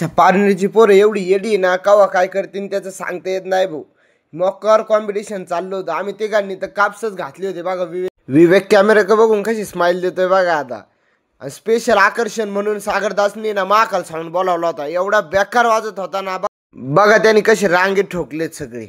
पारनेरची पोरं एवढी येडी ना कवा काय करतील त्याचं सांगता येत नाही भाऊ. मॉकवर कॉम्पिटिशन चाललं होतं. आम्ही तिघांनी तर कापसच घातली होती बघा. विवेक कॅमेरा का बघून कशी स्माइल देतोय बघा. आता स्पेशल आकर्षण म्हणून सागरदासनी ना महाकाल साऊंड बोलावला होता. एवढा बेकार वाजत होता ना बघा. त्यांनी कशी रांगेत ठोकलेत सगळे.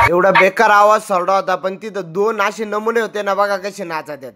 एवढा बेकार आवाज सोडला होता. पण तिथं दोन असे नमुने होते ना बघा कसे नाचत आहेत.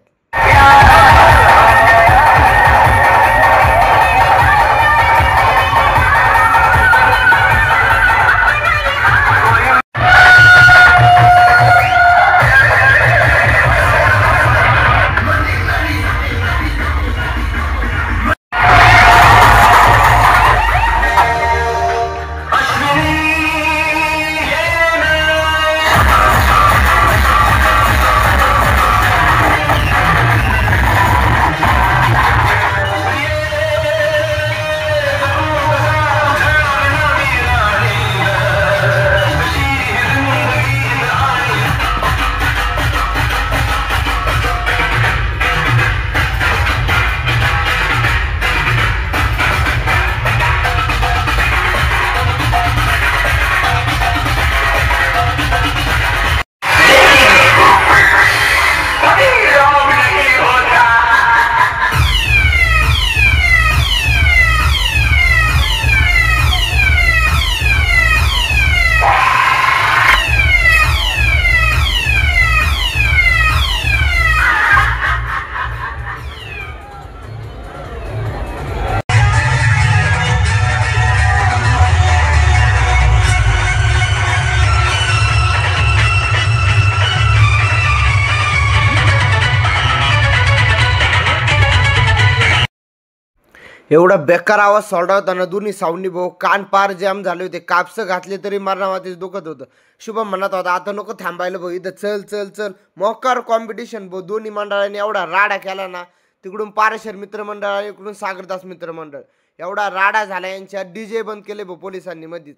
एवढा बेकार आवाज सोडा होता ना दोन्ही साऊंडनी भाऊ. कान पार जाम झाले होते. कापस घातले तरी मरणावातीच दुखत होतं. शुभम म्हणत होता आता नको थांबायला भाऊ, इथं चल चल चल. मोकार कॉम्पिटिशन भाऊ. दोन्ही मंडळाने एवढा राडा केला ना. तिकडून पारेश्वर मित्रमंडळ आणि इकडून सागरदास मित्रमंडळ. एवढा राडा झाला यांच्या. डीजे बंद केले भाऊ पोलिसांनी मधीच.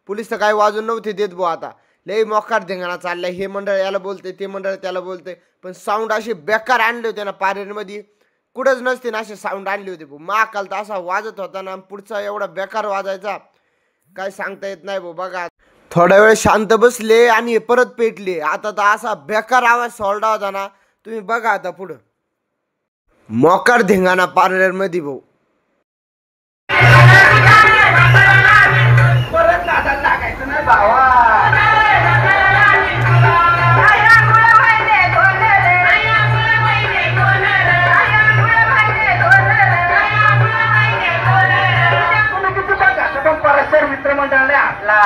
पोलीस तर काही वाजून नव्हते देत भाऊ. आता लई मोकार धिंगाणा चाललाय. हे मंडळ याला बोलते, ते मंडळ त्याला बोलते. पण साऊंड असे बेकार आणले होते ना पारेरमध्ये. कुठंच नसते ना असे साऊंड आणले होते भाऊ. महाकाल तर असा वाजत होता ना. पुढचा एवढा बेकार वाजायचा काय सांगता येत नाही भाऊ. बघा थोडा वेळ शांत बसले आणि परत पेटले. आता तर असा बेकार आवाज सोडला होता ना, तुम्ही बघा आता पुढं. मोकार धिंगाणा पार्लर मध्ये भाऊ. मित्रमंडळाने आपला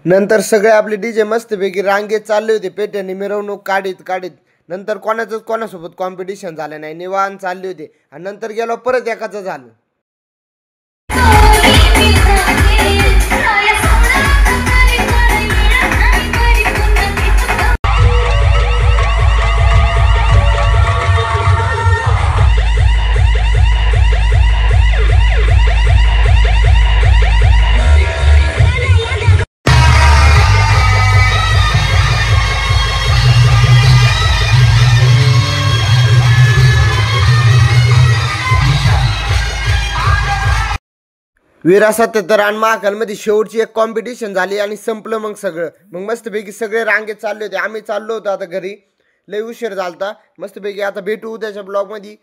नंतर सगळे आपले डीजे मस्तपैकी रांगेत चालले होते पेट्याने मिरवणूक काढीत काढीत. नंतर कोणासोबत कॉम्पिटिशन झालं नाही, निवांत चालले होते. आणि नंतर गेलो परत एकाचं झालं. वीरा 77 आणि महाकालमध्ये शेवटची एक कॉम्पिटिशन झाली आणि संपलं मग सगळं. मग मस्तपैकी सगळे रांगेत चालले होते. आम्ही चाललो होतो आता घरी, लय उशीर झालता. मस्तपैकी आता भेटू उद्याच्या ब्लॉगमध्ये.